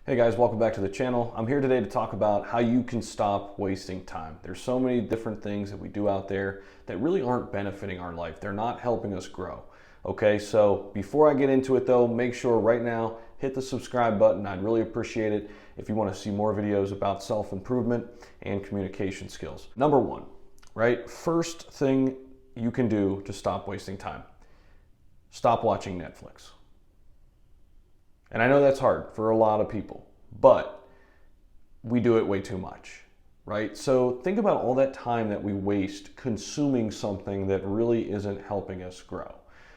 Hey guys, welcome back to the channel. I'm here today to talk about how you can stop wasting time. There's so many different things that we do out there that really aren't benefiting our life. They're not helping us grow. Okay, so before I get into it though, make sure right now, hit the subscribe button. I'd really appreciate it if you want to see more videos about self-improvement and communication skills. Number one, right? First thing you can do to stop wasting time. Stop watching Netflix. And I know that's hard for a lot of people, but we do it way too much, right? So think about all that time that we waste consuming something that really isn't helping us grow.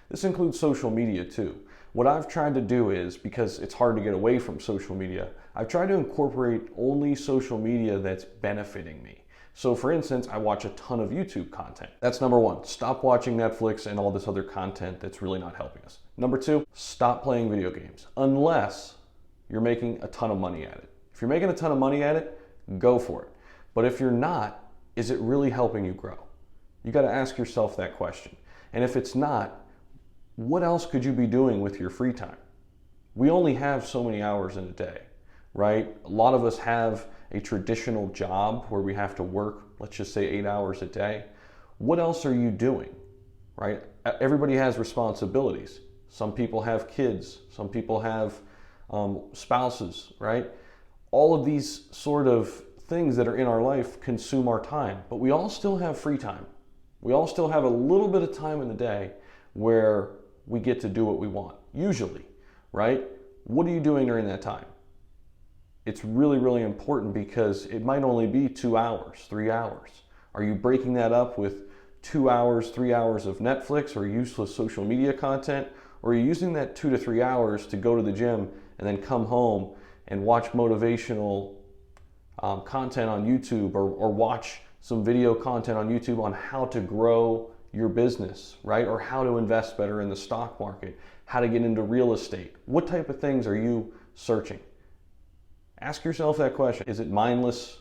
This includes social media too. What I've tried to do is, because it's hard to get away from social media, I've tried to incorporate only social media that's benefiting me. So for instance, I watch a ton of YouTube content. That's number one. Stop watching Netflix and all this other content that's really not helping us. Number two, stop playing video games unless you're making a ton of money at it. If you're making a ton of money at it, go for it. But if you're not, is it really helping you grow? You got to ask yourself that question. And if it's not, what else could you be doing with your free time? We only have so many hours in a day, right? A lot of us have a traditional job where we have to work, let's just say 8 hours a day. What else are you doing, right? Everybody has responsibilities. Some people have kids, some people have spouses, right? All of these sort of things that are in our life consume our time, but we all still have free time. We all still have a little bit of time in the day where we get to do what we want, usually, right? What are you doing during that time? It's really, really important because it might only be 2 hours, 3 hours. Are you breaking that up with 2 hours, 3 hours of Netflix or useless social media content? Or are you using that 2 to 3 hours to go to the gym and then come home and watch motivational content on YouTube or watch some video content on YouTube on how to grow your business, right? Or how to invest better in the stock market, how to get into real estate. What type of things are you searching? Ask yourself that question. Is it mindless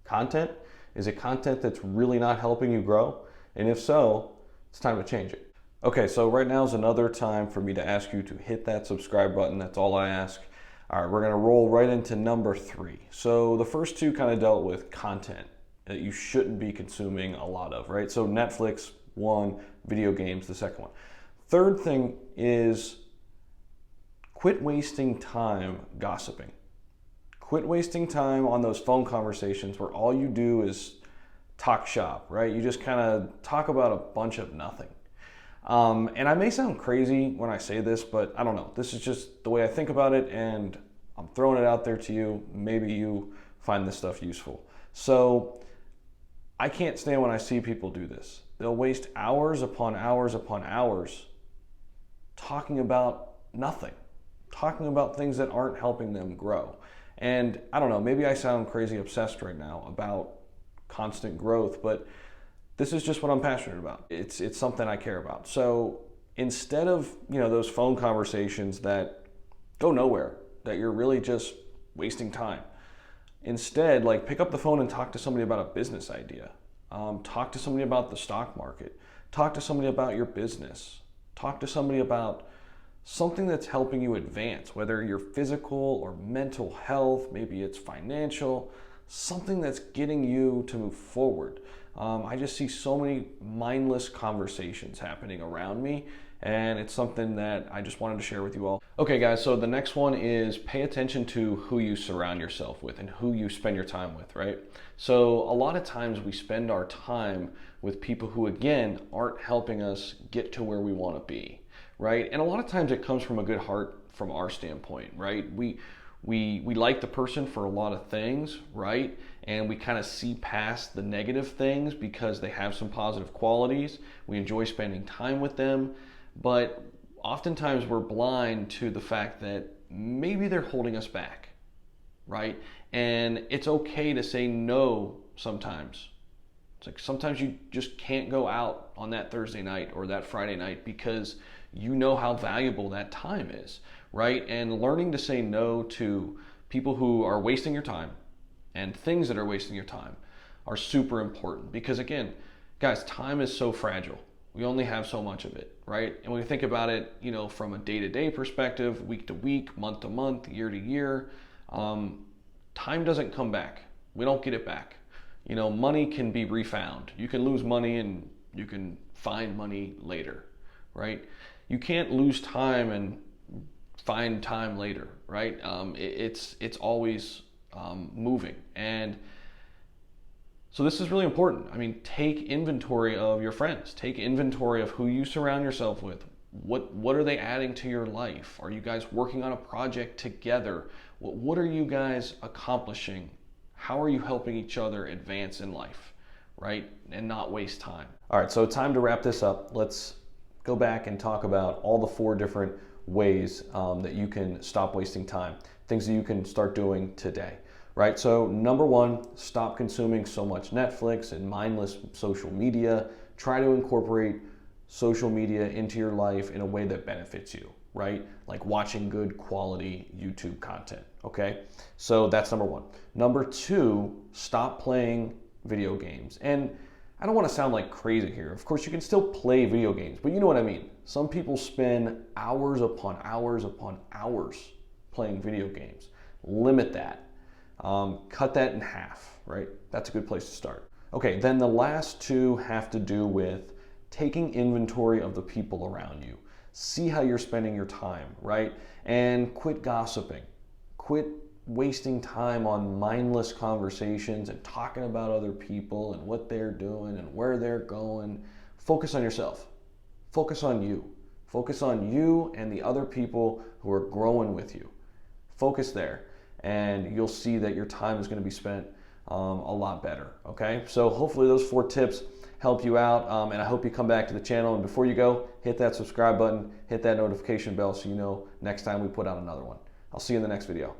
content? Is it content that's really not helping you grow? And if so, it's time to change it. Okay, so right now is another time for me to ask you to hit that subscribe button. That's all I ask. All right, we're gonna roll right into number three. So the first two kind of dealt with content that you shouldn't be consuming a lot of, right? So Netflix, one, video games, the second one. Third thing is quit wasting time gossiping. Quit wasting time on those phone conversations where all you do is talk shop, right? You just kind of talk about a bunch of nothing. And I may sound crazy when I say this, but I don't know. This is just the way I think about it, and I'm throwing it out there to you. Maybe you find this stuff useful. So I can't stand when I see people do this. They'll waste hours upon hours upon hours talking about nothing, talking about things that aren't helping them grow. And I don't know, maybe I sound crazy obsessed right now about constant growth, but this is just what I'm passionate about. It's something I care about. So instead of, those phone conversations that go nowhere, that you're really just wasting time, instead, pick up the phone and talk to somebody about a business idea. Talk to somebody about the stock market. Talk to somebody about your business. Talk to somebody about something that's helping you advance, whether you're physical or mental health, maybe it's financial, something that's getting you to move forward. I just see so many mindless conversations happening around me, and it's something that I just wanted to share with you all. Okay guys, so the next one is pay attention to who you surround yourself with and who you spend your time with, right? So a lot of times we spend our time with people who, again, aren't helping us get to where we want to be. Right? And a lot of times it comes from a good heart from our standpoint, right? We like the person for a lot of things, right? And we kind of see past the negative things because they have some positive qualities. We enjoy spending time with them, but oftentimes we're blind to the fact that maybe they're holding us back, right? And it's okay to say no sometimes. It's like sometimes you just can't go out on that Thursday night or that Friday night because you know how valuable that time is, right? And learning to say no to people who are wasting your time and things that are wasting your time are super important because, again, guys, time is so fragile. We only have so much of it, right? And when we think about it, from a day-to-day perspective, week to week, month to month, year to year, Time doesn't come back. We don't get it back. Money can be refound. You can lose money and you can find money later, right? You can't lose time and find time later, right? It's always moving. And so this is really important. Take inventory of your friends. Take inventory of who you surround yourself with. What are they adding to your life? Are you guys working on a project together? What are you guys accomplishing? How are you helping each other advance in life, right? And not waste time. All right, so time to wrap this up. Let's go back and talk about all the 4 different ways that you can stop wasting time, things that you can start doing today, right? So number 1, stop consuming so much Netflix and mindless social media. Try to incorporate social media into your life in a way that benefits you, right? Like watching good quality YouTube content, okay? So that's number 1. Number 2, stop playing video games. And I don't want to sound like crazy here. Of course, you can still play video games, but you know what I mean. Some people spend hours upon hours upon hours playing video games. Limit that. Cut that in half, right? That's a good place to start. Okay, then the last 2 have to do with taking inventory of the people around you. See how you're spending your time, right? And quit gossiping. Quit wasting time on mindless conversations and talking about other people and what they're doing and where they're going. Focus on yourself. Focus on you. Focus on you and the other people who are growing with you. Focus there, and you'll see that your time is going to be spent a lot better, okay? So hopefully those 4 tips help you out, and I hope you come back to the channel. And before you go, hit that subscribe button, hit that notification bell so you know next time we put out another one. I'll see you in the next video.